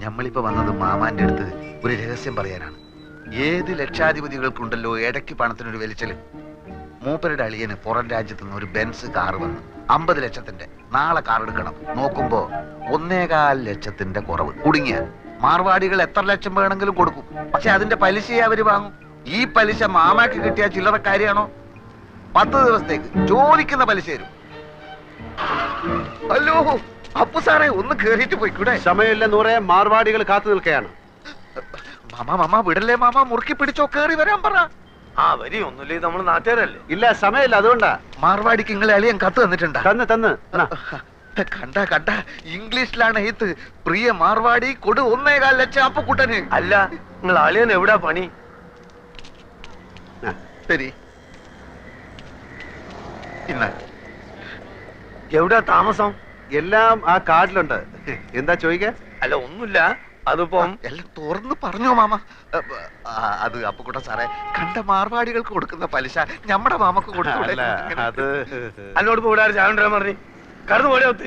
ഞമ്മളിപ്പോ വന്നത് മാമാന്റെ അടുത്ത് ഒരു രഹസ്യം പറയാനാണ്. ഏത് ലക്ഷാധിപതികൾക്കുണ്ടല്ലോ ഇടയ്ക്ക് പണത്തിനൊരു വലിച്ചല്. മൂപ്പരുടെ അളിയന് പുറം രാജ്യത്ത് നിന്ന് ഒരു ബെൻസ് കാർ വന്നു 50 ലക്ഷത്തിന്റെ. നാളെ കാർ എടുക്കണം. നോക്കുമ്പോ 1.25 ലക്ഷത്തിന്റെ കുറവ്. കുടുങ്ങിയ മാർവാടികൾ എത്ര ലക്ഷം വേണമെങ്കിലും കൊടുക്കും. പക്ഷെ അതിന്റെ പലിശയെ അവര് വാങ്ങും. ഈ പലിശ മാമാക്ക് കിട്ടിയ ചില്ലറ കാര്യമാണോ? 10 ദിവസത്തേക്ക് ചോദിക്കുന്ന പലിശ തരും. ഹലോ അപ്പു സാറേ, ഒന്ന് കേറിയിട്ട് പോയിക്കൂടെ? സമയമില്ല നൂറെ, മാർവാടികൾ കാത്തു നിൽക്കുകയാണ്. മാമ വിടല്ലേ മാമ, മുറുക്കി പിടിച്ചോ, കേറി വരാൻ പറ. ആ വരി ഒന്നുമില്ലേ, നമ്മള് നാട്ടുകാരല്ലേ. ഇല്ല സമയമില്ല, അതുകൊണ്ടാ. മാർവാടിക്ക് നിങ്ങളെ അളിയൻ കത്ത് തന്നിട്ടുണ്ടാ? തന്ന് കണ്ട ഇംഗ്ലീഷിലാണ് എഴുത്ത്. പ്രിയ മാർവാടി കൊടു 1.25 ലക്ഷം അപ്പുക്കുട്ടന്. അല്ല, നിങ്ങൾ അളിയൻ എവിടാ പണി? ശരി, ഇന്ന എവിടാ താമസം? എല്ലാം ആ കാർഡിലുണ്ട്. എന്താ ചോദിക്ക? അല്ല ഒന്നുമില്ല, അതിപ്പം എല്ലാം തുറന്ന് പറഞ്ഞോ മാമ. അത് അപ്പുക്കുട്ട സാറേ, കണ്ട മാർവാടികൾക്ക് കൊടുക്കുന്ന പലിശ നമ്മുടെ മാമക്ക് കൊടുത്തു. അത് അന്നോട് ഇപ്പൊ ഇവിടെ ചാവണ്ടാൻ പറഞ്ഞു കടന്നു പോലെ ഒത്ത്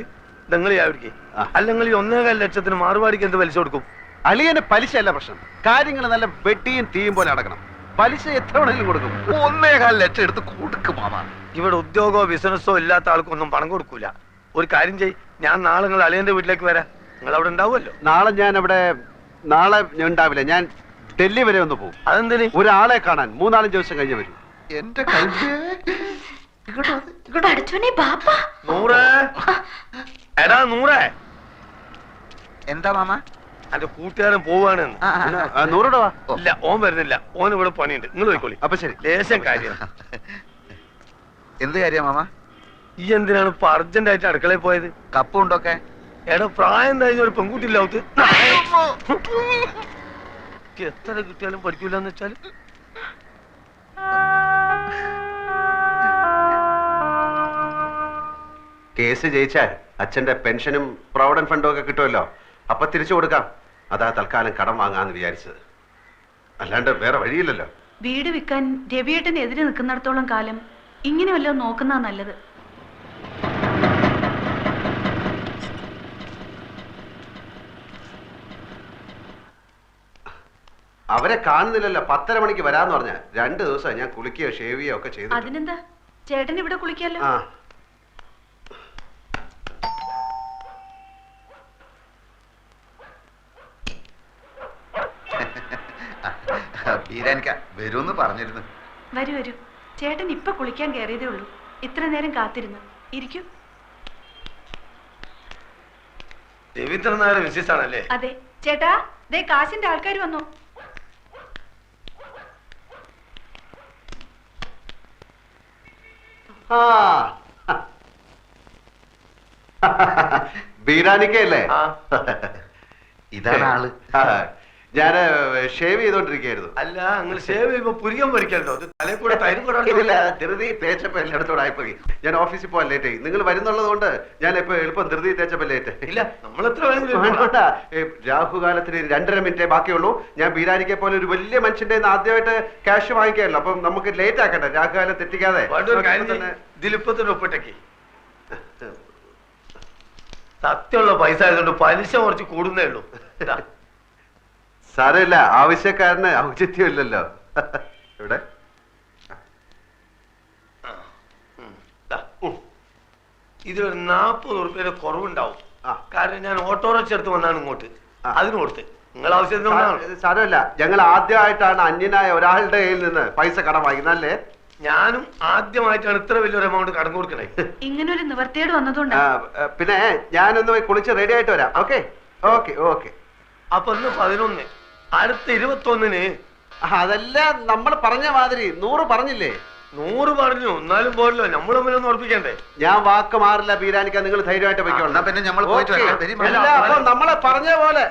നിങ്ങൾ ചാവിടിക്ക്. അല്ലെങ്കിൽ 1.25 ലക്ഷത്തിന് മാർവാടിക്ക് എന്ത് പലിശ കൊടുക്കും? അളിയന്റെ പലിശ അല്ല പ്രശ്നം, കാര്യങ്ങൾ നല്ല വെട്ടിയും തീയും പോലെ നടക്കണം. പലിശ എത്ര വേണമെങ്കിലും കൊടുക്കും. 1.25 ലക്ഷം എടുത്ത് കൊടുക്കും മാമ. ഇവിടെ ഉദ്യോഗമോ ബിസിനസ്സോ ഇല്ലാത്ത ആൾക്കൊന്നും പണം കൊടുക്കൂല. ഒരു കാര്യം ചെയ്, ഞാൻ നാളെ നിങ്ങൾ അളിയന്റെ വീട്ടിലേക്ക് വരാം. നിങ്ങൾ അവിടെ ഉണ്ടാവുമല്ലോ? നാളെ ഞാൻ ഉണ്ടാവില്ല. ഞാൻ ഡൽഹി വരെ ഒന്ന് പോകും. അതെന്തിന്? ഒരാളെ കാണാൻ 3-4 ദിവസം കഴിഞ്ഞ് വരും. എന്റെ നൂറേ, എടാ നൂറേ. എന്താ മാമ? എന്റെ കൂട്ടുകാരൻ പോവാണ്. നൂറുടെ വാ. ഇല്ല, ഓൻ വരുന്നില്ല. ഓൻ ഇവിടെ പണിയുണ്ട്. നിങ്ങൾ പോയിക്കോളി. അപ്പൊ ശരി. ലേശം കാര്യം. എന്ത് കാര്യ മാമ? ഈ എന്തിനാണ് ഇപ്പൊ അർജന്റ് ആയിട്ട് അടുക്കളയിൽ പോയത്? കപ്പുണ്ടൊക്കെ? എടാ പ്രായം കഴിഞ്ഞ ഒരു പെൺകുട്ടിയില്ലാവത്ത് എത്ര കിട്ടിയാലും പഠിക്കൂലെന്ന് വെച്ചാല്. കേസ് ജയിച്ചാൽ അച്ഛന്റെ പെൻഷനും പ്രൊവിഡന്റ് ഫണ്ടും ഒക്കെ കിട്ടുമല്ലോ. അപ്പൊ തിരിച്ചു കൊടുക്കാം. അതാ തൽക്കാലം കടം വാങ്ങാന്ന് വിചാരിച്ചത്. അല്ലാണ്ട് വേറെ വഴിയില്ലല്ലോ. വീട് വിൽക്കാൻ രവിയേട്ടനെതിരെ നിൽക്കുന്നിടത്തോളം കാലം ഇങ്ങനെ വല്ലതും നോക്കുന്നതാ നല്ലത്. അവരെ കാണുന്നില്ലല്ലോ. 10:30 മണിക്ക് വരാന്ന് പറഞ്ഞ 2 ദിവസം ഞാൻ കുളിക്കുകയോ ഷേവ് ചെയ്യുകയോ ഒക്കെ ചെയ്തു. അതിനെന്താ, ചേട്ടൻ ഇവിടെ കുളിക്കാലോ. വരൂന്ന് പറഞ്ഞിരുന്നു. വരൂ, ചേട്ടൻ ഇപ്പൊ കുളിക്കാൻ കയറിയതേ ഉള്ളൂ. ഇത്ര നേരം കാത്തിരുന്നു. ഇരിക്കൂ. രവീന്ദ്രൻ നായർ മിസ്സിസ് ആണല്ലേ? അതെ ചേട്ടാ, ദേ കാശിന്റെ ആൾക്കാർ വന്നു. ബീരാനിക്കല്ലേ? ഇതാണ് ആള്. ഞാന് ഷേവ് ചെയ്തോണ്ടിരിക്കായിരുന്നു. അല്ല, നിങ്ങൾ ഷേവ് ചെയ്യുമ്പോ പുരികം പറിക്കല്ലോ. തലേ കൂടെ തൈരും കൂടെ ധൃതി തേച്ചപ്പോ എല്ലായിടത്തോടെ ആയിപ്പോയി. ഞാൻ ഓഫീസിൽ പോകാൻ ലേറ്റ് ആയി. നിങ്ങൾ വരുന്നുള്ളത് കൊണ്ട് ഞാൻ ഇപ്പൊ എളുപ്പം ധൃതി തേച്ചപ്പോ ലേറ്റ്. ഇല്ല, നമ്മളെത്ര രാഹുകാലത്തിന് 2.5 മിനിറ്റേ ബാക്കിയുള്ളൂ. ഞാൻ ബീരാനിക്കെ പോലെ ഒരു വലിയ മനുഷ്യന്റെ ആദ്യമായിട്ട് ക്യാഷ് വാങ്ങിക്കാമല്ലോ. അപ്പം നമുക്ക് ലേറ്റ് ആക്കട്ടെ, രാഹുകാലം തെറ്റിക്കാതെ. ദിലിപ്പത്തിന് ഒപ്പിട്ടേക്ക്. സത്യമുള്ള പൈസ ആയതുകൊണ്ട് പലിശ കുറച്ച് കൂടുന്നേ ഉള്ളൂ. സാരമില്ല, ആവശ്യക്കാരന് ഔചിത്യമില്ലല്ലോ. ഇവിടെ ഇതിലൊരു 40 ഉറുപ്പിയുടെ കുറവുണ്ടാവും. കാരണം ഞാൻ ഓട്ടോറിക്ഷ എടുത്ത് വന്നാണ് ഇങ്ങോട്ട്. അതിന് കൊടുത്ത് നിങ്ങൾ ആവശ്യത്തിന്. സാരമില്ല, ഞങ്ങൾ ആദ്യമായിട്ടാണ് അന്യനായ ഒരാളുടെ കയ്യിൽ നിന്ന് പൈസ കടം വാങ്ങിക്കുന്നല്ലേ. ഞാനും ആദ്യമായിട്ടാണ് ഇത്ര വലിയൊരു എമൗണ്ട് കടം കൊടുക്കണേ. ഇങ്ങനൊരു നിവർത്തിയേട് വന്നതുകൊണ്ട്. പിന്നെ ഞാനൊന്ന് കുളിച്ച് റെഡി ആയിട്ട് വരാം. Okay okay okay. അപ്പൊ ഇന്ന് 11, അടുത്ത 21-ന്. അതല്ല നമ്മൾ പറഞ്ഞ മാതിരി 100 പറഞ്ഞില്ലേ? 100 പറഞ്ഞു, എന്നാലും പോരല്ലോ. നമ്മൾ തമ്മിലൊന്ന് ഉറപ്പിക്കണ്ടേ? ഞാൻ വാക്ക് മാറില്ല ബീരാനിക്ക, നിങ്ങൾ ധൈര്യമായിട്ട് പോയിക്കോളാം. പിന്നെ നമ്മൾ നമ്മളെ പറഞ്ഞ പോലെ.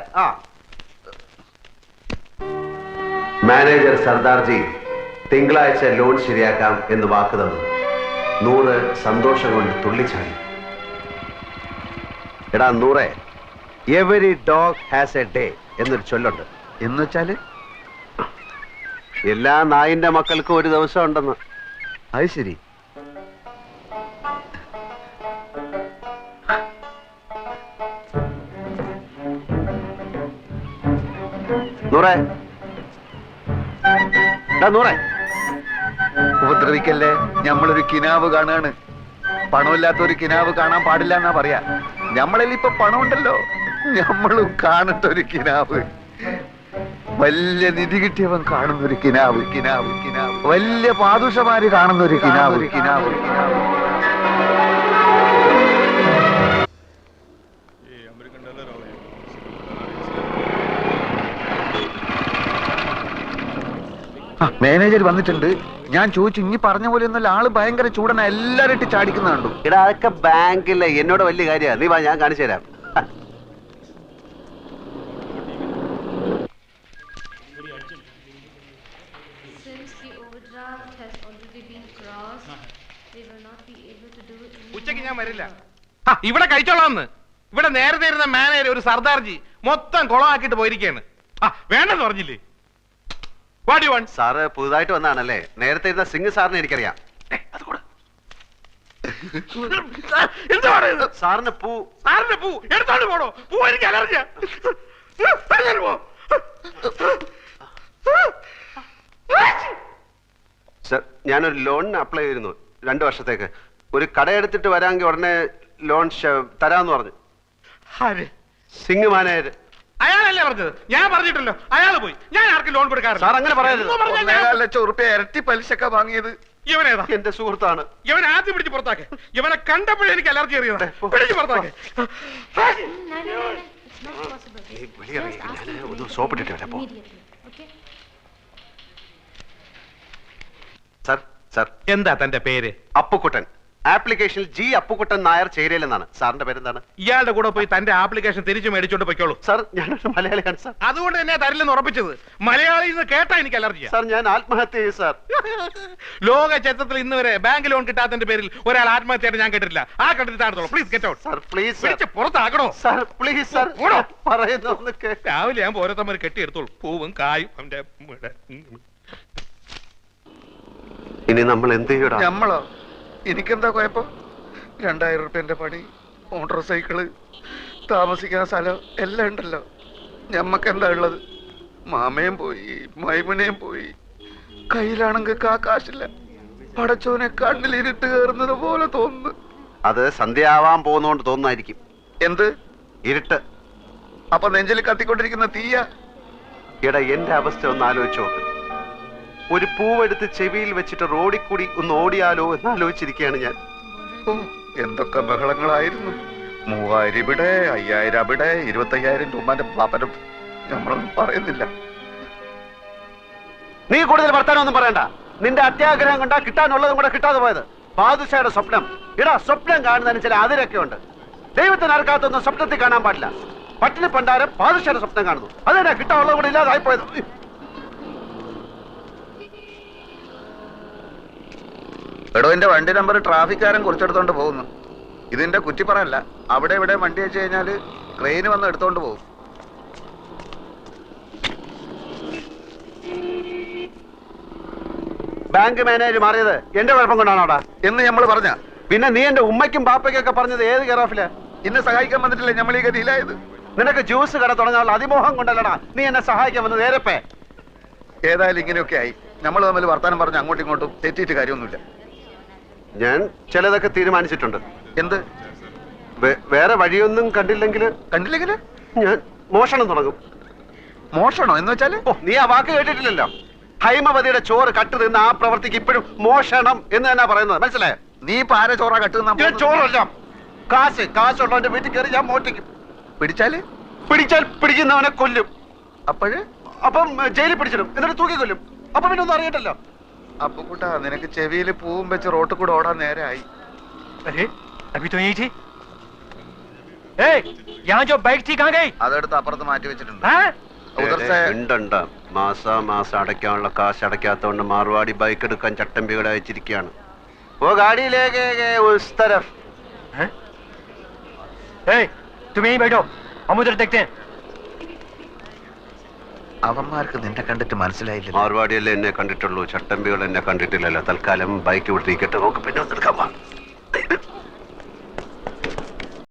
മാനേജർ സർദാർജി തിങ്കളാഴ്ച ലോൺ ശരിയാക്കാം എന്ന് വാക്ക് തന്നു. 100 സന്തോഷം കൊണ്ട് തുള്ളിച്ചാടി. എടാ 100, every dog has A day എന്നൊരു ചൊല്ലുണ്ട്. എന്ന് വെച്ചാല് എല്ലാ നായിന്റെ മക്കൾക്കും ഒരു ദിവസം ഉണ്ടെന്ന്. അത് ശരി. നൂറേ നൂറേ, ഉപദ്രവിക്കല്ലേ, ഞമ്മളൊരു കിനാവ് കാണാണ്. പണമില്ലാത്ത ഒരു കിനാവ് കാണാൻ പാടില്ല എന്നാ പറയാ. ഞമ്മളിൽ ഇപ്പൊ പണമുണ്ടല്ലോ, ഞമ്മളും കാണട്ടെ ഒരു കിനാവ്. വലിയ നിധി കിട്ടിയവൻ കാണുന്ന ഒരു കിനാവ്, കിനാവ്, കിനാവ്. വലിയ പാദുഷമാര് കാണുന്ന ഒരു കിനാവ്, കിനാവ്, കിനാവ്. മാനേജർ വന്നിട്ടുണ്ട്. ഞാൻ ചോദിച്ചു, ഇനി പറഞ്ഞ പോലെ ഒന്നല്ല, ആള് ഭയങ്കര ചൂടന, എല്ലാരും ഇട്ട് ചാടിക്കുന്ന കണ്ടു. എടാ അതൊക്കെ ബാങ്കിലെ എന്നോട് വലിയ കാര്യമാണ്. നീ വാ, ഞാൻ കാണിച്ചു തരാം. Since the overdraft has already been crossed, we will not be able to do it. ഉച്ചയ്ക്ക് ഞാൻ വരില്ല. ഇവിടെ കഴിച്ചോളാന്ന്. ഇവിടെ നേരത്തെ ഇരുന്ന മാനേജർ ഒരു സർദാർജി മൊത്തം കുളമാക്കിട്ട് പോയിരിക്കുകയാണ്. വേണ്ടെന്ന് പറഞ്ഞില്ലേ? സാറ് പുതുതായിട്ട് വന്നാണല്ലേ? നേരത്തെ ഇരുന്ന സിംഗ് സാറിനെ എനിക്കറിയാം. സാറിന് പൂ, സാറിന്റെ പൂ എടുത്തോണ്ട് പോണോ? പൂ എനിക്ക് അലർജിയാ. സർ, ഞാനൊരു ലോണിന് അപ്ലൈ ചെയ്തിരുന്നു 2 വർഷത്തേക്ക്. ഒരു കടയെടുത്തിട്ട് വരാമെങ്കിൽ ഉടനെ ലോൺ തരാമെന്ന് പറഞ്ഞു. സിംഗ് മാനേജർ. അയാളല്ലേ പറഞ്ഞത്? ഞാൻ പറഞ്ഞിട്ടല്ലോ, അയാൾ പോയി. ഞാൻ ആർക്കും ലോൺ കൊടുക്കാറില്ല. സാർ അങ്ങനെ പറയരുത്. 1.25 ലക്ഷം ഉറുപ്പ്യ ഇരട്ടി പലിശക്ക വാങ്ങിയത് ഇവനേതാ? എന്റെ സുഹൃത്താണ്. ഇവൻ ആദ്യം പിടിച്ച് പുറത്താക്കെ. ഇവനെ കണ്ടപ്പോഴേ എനിക്ക് അലർജി അറിയാം. പിടിച്ച് പുറത്താക്കെ. No, it's not possible. Just ask him to leave സോപ്പിട്ടിട്ട് വരാം. immediately. Okay? സർ, സർ, എന്താ തന്റെ പേര്? അപ്പുക്കുട്ടൻ. ആപ്ലിക്കേഷനിൽ ജി അപ്പുക്കുട്ടൻ നായർ ചേരയിലെന്നാണ്. സാറിന്റെ പേരെന്താണ്? ഇയാളുടെ കൂടെ പോയി തന്റെ ആപ്ലിക്കേഷൻ തിരിച്ചു മേടിച്ചോണ്ട് പൊയ്ക്കോളൂ. സാർ, ഞാനൊരു മലയാളിയാണ് സാർ. അതുകൊണ്ട് തന്നെ തരില്ലെന്ന് ഉറപ്പിച്ചത്. മലയാളിയിൽ നിന്ന് കേട്ടാ എനിക്ക് അലർജിയാ. സാർ, ഞാൻ ആത്മഹത്യ ചെയ്യും സാർ. ലോക ചരിത്രത്തിൽ ഇന്ന് വരെ ബാങ്ക് ലോൺ കിട്ടാത്തതിന്റെ പേരിൽ ഒരാൾ ആത്മഹത്യയായിട്ട് ഞാൻ കേട്ടിട്ടില്ല. ആ കണ്ടിട്ട് താഴത്തോളൂ. Please get out. Sir, please പിടിച്ച് പുറത്താക്കണോ? Sir, please sir. ഓടോ. പറയുന്നു രാവിലെ ഞാൻ ഓരോരുത്തന്മാർ കെട്ടിയെടുത്തോളൂ. പൂവും കായും അവന്റെ ഇനി നമ്മൾ എന്ത് ചെയ്യടാ? ഞമ്മളോ? എനിക്കെന്താ കുഴപ്പം? 2000 ഉറുപ്പ്യന്റെ പണി, മോട്ടോർ സൈക്കിള്, താമസിക്കുന്ന സ്ഥലം എല്ലാം ഉണ്ടല്ലോ. ഞമ്മക്കെന്താ ഉള്ളത്? മാമയും പോയി, മൈമുനയും പോയി. കയ്യിലാണെങ്കിൽ കാശില്ല. പടച്ചോനെ കണ്ണിലിരുട്ട് കയറുന്നത് പോലെ തോന്നുന്നു. അത് സന്ധ്യയാവാൻ പോകുന്നോണ്ട് തോന്നുന്നായിരിക്കും. എന്ത് ഇരുട്ട്? അപ്പൊ നെഞ്ചിൽ കത്തിക്കൊണ്ടിരിക്കുന്ന തീയ? എടാ, എന്റെ അവസ്ഥ ഒന്ന് ആലോചിച്ച് നോക്ക്. ഒരു പൂവെടുത്ത് ചെവിയിൽ വെച്ചിട്ട് റോഡിൽ കൂടി ഒന്ന് ഓടിയാലോ എന്ന് ആലോചിച്ചിരിക്കുകയാണ് ഞാൻ. ഓ, എന്തൊക്കെ ബഹളങ്ങളായിരുന്നു. 3000 ഇവിടെ, 5000 അവിടെ, 25,000 രൂപന്റെ പാപ്പനും നമ്മളൊന്നും പറയുന്നില്ല. നീ കൂടുതൽ വർത്താനൊന്നും പറയണ്ട. നിന്റെ അത്യാഗ്രഹം കൊണ്ടാ കിട്ടാനുള്ളതും കൂടെ കിട്ടാതെ പോയത്. ബാദുഷയുടെ സ്വപ്നം. എടാ, സ്വപ്നം കാണുന്നതിന് ചില അതിരൊക്കെ ഉണ്ട്. ദൈവത്തിന് അർക്കാത്തൊന്നും സ്വപ്നത്തിൽ കാണാൻ പാടില്ല. പട്ടിണി പണ്ടാരം ബാദുഷയുടെ സ്വപ്നം കാണുന്നു. അതെന്നാ കിട്ടാനുള്ളതും കൂടെ ഇല്ലാതായി പോയത്. എടോ, എന്റെ വണ്ടി നമ്പർ ട്രാഫിക്കാരൻ കുറിച്ചെടുത്തോണ്ട് പോകുന്നു. ഇതിന്റെ കുറ്റിപ്പറല്ല. അവിടെ ഇവിടെ വണ്ടി വെച്ച് കഴിഞ്ഞാല് ട്രെയിന് വന്ന് എടുത്തോണ്ട് പോകും. ബാങ്ക് മാനേജർ മാറിയത് എന്റെ കുഴപ്പം കൊണ്ടാണോടാ എന്ന് നമ്മൾ പറഞ്ഞ? പിന്നെ നീ എന്റെ ഉമ്മയ്ക്കും പാപ്പയ്ക്കൊക്കെ പറഞ്ഞത് ഏത് കെയറോഫില്? ഇന്നെ സഹായിക്കാൻ വന്നിട്ടില്ലേ നമ്മൾ ഈ ഗതിയിലായത്? നിനക്ക് ജ്യൂസ് കട തുടങ്ങാനുള്ള അതിമോഹം കൊണ്ടല്ലടാ നീ എന്നെ സഹായിക്കാൻ വന്നത്. നേരപ്പേ ഏതായാലും ഇങ്ങനെയൊക്കെ ആയി. നമ്മൾ തമ്മിൽ വർത്താനം പറഞ്ഞ് അങ്ങോട്ടും ഇങ്ങോട്ടും തെറ്റിയിട്ട് കാര്യമൊന്നുമില്ല. ഞാൻ ചിലതൊക്കെ തീരുമാനിച്ചിട്ടുണ്ട്. എന്ത്? വേറെ വഴിയൊന്നും കണ്ടില്ലെങ്കില് ഞാൻ മോഷണം തുടങ്ങും. മോഷണോ എന്ന് വെച്ചാല്? ഓ, നീ ആ വാക്ക് കേട്ടിട്ടില്ലല്ലോ. ഹൈമവതിയുടെ ചോറ് കട്ട് തിന്ന ആ പ്രവർത്തിക്ക് ഇപ്പോഴും മോഷണം എന്ന് തന്നെ പറയുന്നത്. മനസ്സിലായോ? നീ പാര ചോറ കട്ടുന്ന? ചോറല്ല, കാശുള്ളവന്റെ വീട്ടിൽ കയറി ഞാൻ മോട്ടിക്കും. പിടിച്ചാൽ പിടിക്കുന്നവനെ കൊല്ലും. അപ്പം ജയിലിൽ പിടിച്ചിടും, എന്നിട്ട് തൂക്കിക്കൊല്ലും. അപ്പൊ പിന്നെ ഒന്നും അറിയട്ടല്ലോ. അപ്പൊ കൂട്ടാ, നിനക്ക് ചെവിയിൽ പൂവും വെച്ച് റോട്ടിൽ കൂടെ ഓടാൻ നേരായി. അതെടുത്ത് അപ്പുറത്ത് മാറ്റി വെച്ചിട്ടുണ്ട്. മാസം അടയ്ക്കാനുള്ള കാശ് അടയ്ക്കാത്തോണ്ട് മാർവാടി ബൈക്ക് എടുക്കാൻ ചട്ടമ്പികളെ അയച്ചിരിക്കുകയാണ്. ഓ ഗാഡിയിലേക്ക് അവന്മാർക്ക് നിന്നെ കണ്ടിട്ട് മനസ്സിലായില്ല. മാർവാടിയല്ലേ എന്നെ കണ്ടിട്ടുള്ളൂ, ചട്ടമ്പികൾ എന്നെ കണ്ടിട്ടില്ലല്ലോ. തൽക്കാലം ബൈക്ക് വിട്ടിരിക്കട്ടെ, നമുക്ക് പിന്നെ എടുക്കാൻ.